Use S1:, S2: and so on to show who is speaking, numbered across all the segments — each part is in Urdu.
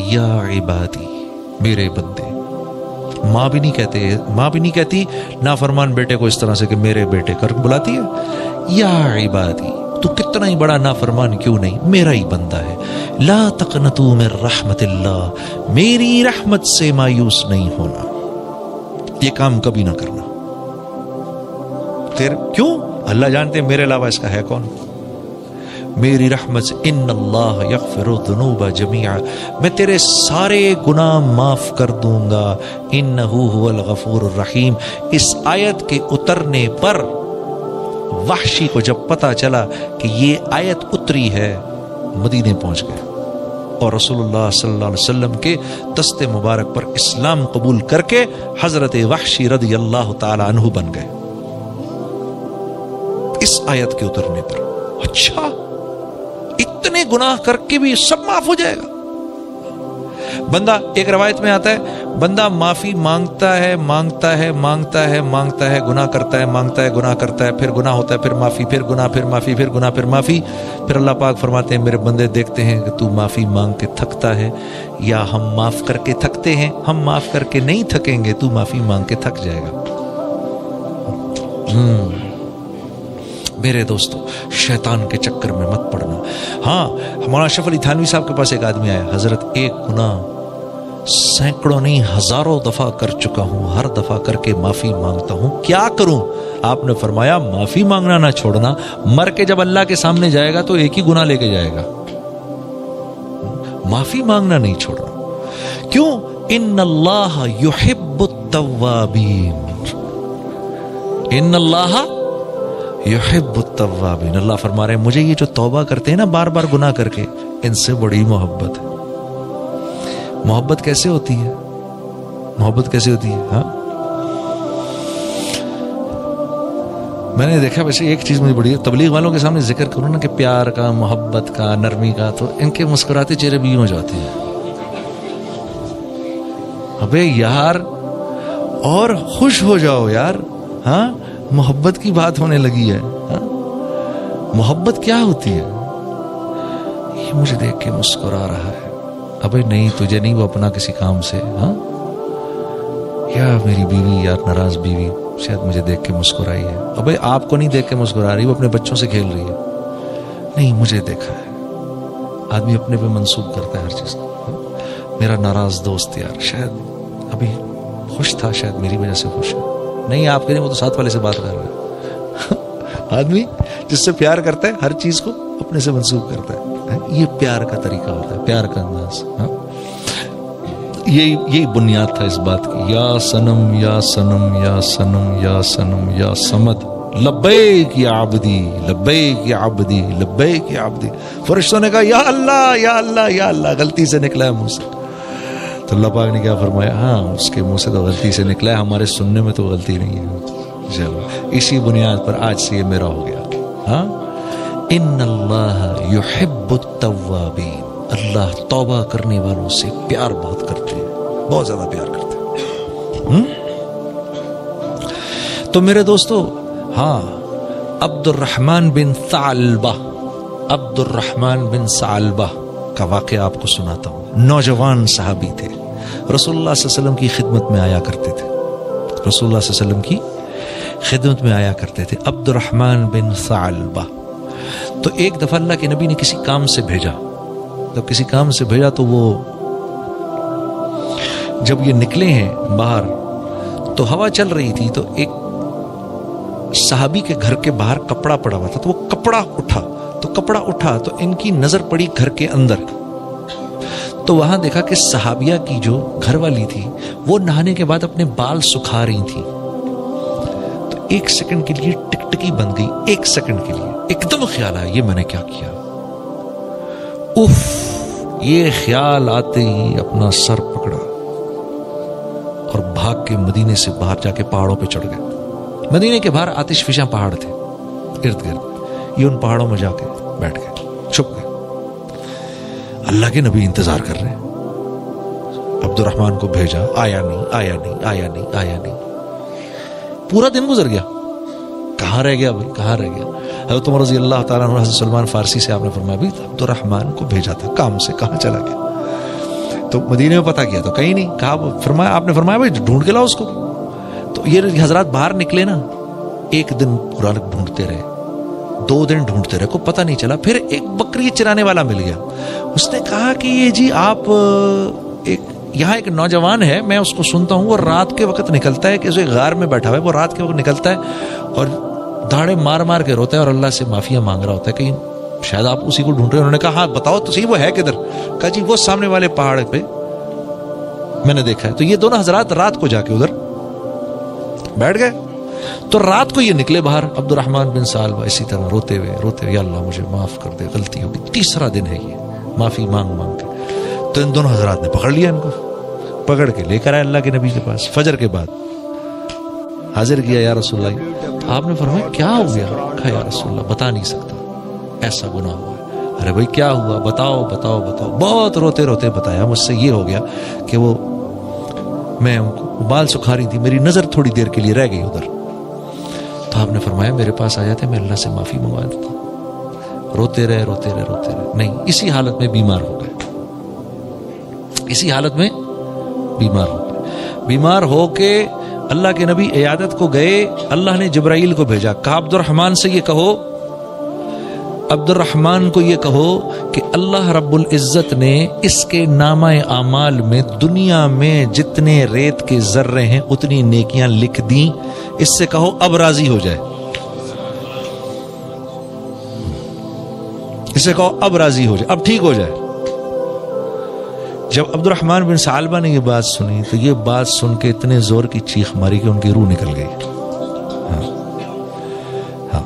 S1: یا عبادی، میرے بندے. ماں بھی نہیں کہتی نافرمان بیٹے کو اس طرح سے کہ میرے بیٹے کر بلاتی ہے. یا عبادی، تو کتنا ہی بڑا نافرمان کیوں نہیں، میرا ہی بندہ ہے. لا تقنطوا من رحمت اللہ، میری رحمت سے مایوس نہیں ہونا. یہ کام کبھی نہ کرنا. پھر کیوں؟ اللہ جانتے ہیں میرے علاوہ اس کا ہے کون. میری رحمت سے ان اللہ یغفر الذنوب جميعا، میں تیرے سارے گناہ معاف کر دوں گا. انہ هو الغفور الرحیم. اس آیت کے اترنے پر وحشی کو جب پتہ چلا کہ یہ آیت اتری ہے، مدینے پہنچ گئے اور رسول اللہ صلی اللہ علیہ وسلم کے دست مبارک پر اسلام قبول کر کے حضرت وحشی رضی اللہ تعالی عنہ بن گئے اس آیت کے اترنے پر. اچھا، اتنے گناہ کر کے بھی سب معاف ہو جائے گا. بندہ، ایک روایت میں آتا ہے، بندہ معافی مانگتا ہے، گناہ کرتا ہے، گناہ کرتا ہے، پھر گناہ ہوتا ہے، پھر معافی، پھر گناہ، پھر معافی، پھر گناہ، پھر معافی. پھر اللہ پاک فرماتے ہیں میرے بندے دیکھتے ہیں کہ تو معافی مانگ کے تھکتا ہے یا ہم معاف کر کے تھکتے ہیں. ہم معاف کر کے نہیں تھکیں گے، تو معافی مانگ کے تھک جائے گا. میرے دوستو، شیطان کے چکر میں مت پڑنا. ہاں، ہمارا اشرف علی تھانوی صاحب کے پاس ایک آدمی آیا، حضرت ایک گناہ سینکڑوں نہیں ہزاروں دفعہ کر چکا ہوں، ہر دفعہ کر کے معافی مانگتا ہوں، کیا کروں؟ آپ نے فرمایا معافی مانگنا نہ چھوڑنا، مر کے جب اللہ کے سامنے جائے گا تو ایک ہی گناہ لے کے جائے گا. معافی مانگنا نہیں چھوڑنا. کیوں؟ ان اللہ یحب التوابین، ان اللہ یحب التوابین. اللہ فرما رہے ہیں مجھے یہ جو توبہ کرتے ہیں نا بار بار گناہ کر کے، ان سے بڑی محبت ہے. محبت کیسے ہوتی ہے؟ محبت کیسے ہوتی ہے؟ ہاں، میں نے دیکھا، ویسے ایک چیز مجھے بڑی تبلیغ والوں کے سامنے ذکر کروں نا کہ پیار کا، محبت کا، نرمی کا، تو ان کے مسکراتے چہرے بھی ہو جاتے ہیں. ابے یار، اور خوش ہو جاؤ یار. ہاں، محبت کی بات ہونے لگی ہے. ہاں، محبت کیا ہوتی ہے؟ یہ مجھے دیکھ کے مسکرا رہا ہے. ابے نہیں، تجھے نہیں، وہ اپنا کسی کام سے. ہاں، یا میری بیوی، یا ناراض بیوی شاید مجھے دیکھ کے مسکرائی ہے. ابے آپ کو نہیں دیکھ کے مسکرا رہی، وہ اپنے بچوں سے کھیل رہی ہے. نہیں، مجھے دیکھا ہے. آدمی اپنے پہ منسوب کرتا ہے ہر چیز. میرا ناراض دوست یار شاید ابھی خوش تھا، شاید میری وجہ سے خوش ہے. نہیں، آپ کے نہیں، وہ تو ساتھ والے سے بات کر رہا ہے. آدمی جس سے پیار کرتا ہے ہر چیز کو اپنے سے منسوب کرتا ہے. یہ پیار کا طریقہ ہوتا ہے، پیار کا انداز. یہی بنیاد تھا اس بات کی. یا صنم، یا صنم، یا صنم، یا صنم، یا صمد، لبیک یا عبدی، لبیک یا عبدی، لبیک یا عبدی. فرشتوں نے کہا یا اللہ، یا اللہ، یا اللہ. غلطی سے نکلا ہے منہ سے. تو اللہ پاک نے کیا فرمایا؟ ہاں، اس کے منہ سے تو غلطی سے نکلا ہے، ہمارے سننے میں تو غلطی نہیں ہے. چلو، اسی بنیاد پر آج سے یہ میرا ہو گیا. ہاں، ان اللہ یحب التوابین. اللہ توبہ کرنے والوں سے پیار بہت کرتے ہیں، بہت زیادہ پیار کرتے ہیں. تو میرے دوستو، ہاں، عبد الرحمن بن ثعلبہ، عبد الرحمن بن ثعلبہ کا واقعہ آپ کو سناتا ہوں. نوجوان صحابی تھے، رسول اللہ صلی اللہ علیہ وسلم کی خدمت میں آیا کرتے تھے. رسول اللہ صلی اللہ علیہ وسلم کی خدمت میں آیا کرتے تھے. عبد الرحمن بن ثعلبہ. تو ایک دفعہ اللہ کے نبی نے کسی کام سے بھیجا. جب کسی کام سے بھیجا تو وہ جب یہ نکلے ہیں باہر تو ہوا چل رہی تھی، تو ایک صحابی کے گھر کے باہر کپڑا پڑا ہوا تھا. تو وہ کپڑا اٹھا تو ان کی نظر پڑی گھر کے اندر. تو وہاں دیکھا کہ صحابیہ کی جو گھر والی تھی وہ نہانے کے بعد اپنے بال سکھا رہی تھی. تو ایک سیکنڈ کے لیے ٹکٹکی بن گئی. ایک سیکنڈ کے لیے ایک دم خیال آیا، یہ میں نے کیا کیا. اف، یہ خیال آتے ہی اپنا سر پکڑا اور بھاگ کے مدینے سے باہر جا کے پہاڑوں پہ چڑھ گئے. مدینے کے باہر آتش فشاں پہاڑ تھے ارد گرد. یہ ان پہاڑوں میں جا کے بیٹھ گئے، چھپ گئے. اللہ کے نبی انتظار کر رہے ہیں. عبد الرحمن کو بھیجا، آیا نہیں. پورا دن گزر گیا. کہاں رہ گیا بھائی، کہاں رہ گیا؟ حضرت عمر رضی اللہ تعالیٰ عنہ، حضرت سلمان فارسی سے آپ نے فرمایا بھی عبد الرحمن کو بھیجا تھا کام سے، کہاں چلا گیا؟ تو مدینے میں پتہ کیا تو کہیں نہیں. کہا فرمایا آپ نے فرمایا بھائی ڈھونڈ کے لاؤ اس کو. تو یہ حضرات باہر نکلے نا, ایک دن پورا ڈھونڈتے رہے, 2 دن ڈھونڈتے رہے, کوئی پتہ نہیں چلا. پھر ایک بکری چرانے والا مل گیا. اس نے کہا کہ یہ جی آپ یہاں ایک نوجوان ہے, میں اس کو سنتا ہوں, وہ رات کے وقت نکلتا ہے, کہ اسے غار میں بیٹھا ہوا ہے, وہ رات کے وقت نکلتا ہے اور دھاڑے مار مار کے روتا ہے اور اللہ سے معافیاں مانگ رہا ہوتا ہے, کہیں شاید آپ اسی کو ڈھونڈ رہے ہیں. انہوں نے کہا ہاں بتاؤ تو صحیح وہ ہے کدھر. کہا جی وہ سامنے والے پہاڑ پہ میں نے دیکھا ہے. تو یہ دونوں حضرات رات کو جا کے ادھر بیٹھ گئے. تو رات کو یہ نکلے باہر, عبد الرحمن بن سالبہ اسی طرح روتے ہوئے, یا اللہ مجھے معاف کر دے, غلطی ہوگی. تیسرا دن ہے یہ, معافی مانگ مانگ کے. تو ان دونوں حضرات نے پکڑ لیا, ان کو پکڑ کے لے کر آئے اللہ کے نبی کے پاس. فجر کے بعد حاضر کیا, یا رسول اللہ. آپ نے فرمایا کیا ہو گیا؟ کہا یا رسول اللہ بتا نہیں سکتا, ایسا گناہ ہوا ہے. ارے بھائی کیا ہوا, بتاؤ بتاؤ بتاؤ. بہت روتے روتے بتایا, مجھ سے یہ ہو گیا کہ وہ میں بال سکھا رہی تھی, میری نظر تھوڑی دیر کے لیے رہ گئی ادھر. تو آپ نے فرمایا میرے پاس آ جاتے, میں اللہ سے معافی منگوا دیتا. روتے رہے روتے رہے روتے رہے, نہیں اسی حالت میں بیمار ہو گئے. اسی حالت میں بیمار ہو گئے. بیمار ہو کے اللہ کے نبی عیادت کو گئے. اللہ نے جبرائیل کو بھیجا, کہا عبد الرحمن سے یہ کہو, عبد الرحمن کو یہ کہو کہ اللہ رب العزت نے اس کے نامہ اعمال میں دنیا میں جتنے ریت کے ذرے ہیں اتنی نیکیاں لکھ دیں. اس سے کہو اب راضی ہو جائے. اس سے کہو اب راضی ہو جائے, اب ٹھیک ہو جائے. جب عبد الرحمن بن ثعلبہ نے یہ بات سنی تو یہ بات سن کے اتنے زور کی چیخ ماری کہ ان کی روح نکل گئی. ہاں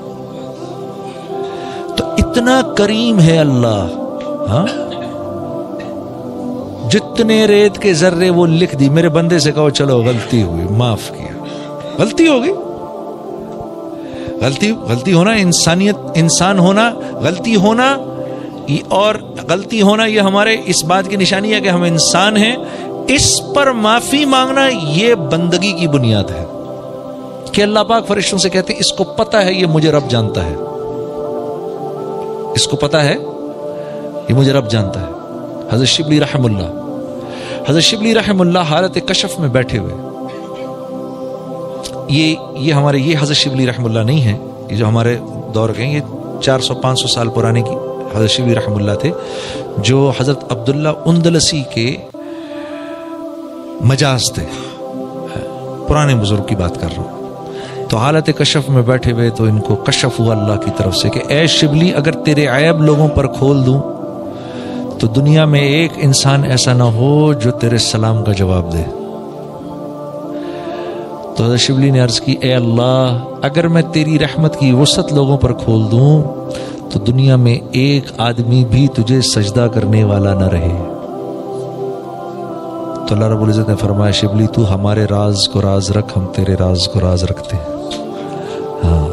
S1: تو اتنا کریم ہے اللہ. ہاں جتنے ریت کے ذرے وہ لکھ دی. میرے بندے سے کہو چلو غلطی ہوئی, معاف کیا. غلطی ہو گئی, غلطی ہونا انسانیت, انسان ہونا, غلطی ہونا, اور غلطی ہونا یہ ہمارے اس بات کی نشانی ہے کہ ہم انسان ہیں. اس پر معافی مانگنا یہ بندگی کی بنیاد ہے کہ اللہ پاک فرشتوں سے کہتے ہیں اس کو پتہ ہے یہ مجھے رب جانتا ہے, اس کو پتہ ہے یہ مجھے رب جانتا ہے. حضرت شبلی رحم اللہ حالت کشف میں بیٹھے ہوئے, یہ ہمارے یہ حضرت شبلی رحم اللہ نہیں ہیں, یہ جو ہمارے دور کے ہیں, یہ 400-500 سال پرانے کی حضرت شبلی رحم اللہ تھے, جو حضرت عبداللہ اندلسی کے مجاز تھے. پرانے بزرگ کی بات کر رہا ہوں. تو حالت کشف میں بیٹھے ہوئے تو ان کو کشف ہوا اللہ کی طرف سے کہ اے شبلی اگر تیرے عیب لوگوں پر کھول دوں تو دنیا میں ایک انسان ایسا نہ ہو جو تیرے سلام کا جواب دے. تو حضرت شبلی نے عرض کی اے اللہ اگر میں تیری رحمت کی وسعت لوگوں پر کھول دوں تو دنیا میں ایک آدمی بھی تجھے سجدہ کرنے والا نہ رہے. تو اللہ رب العزت نے فرمایا شبلی تو ہمارے راز کو راز رکھ, ہم تیرے راز کو راز رکھتے ہیں. ہاں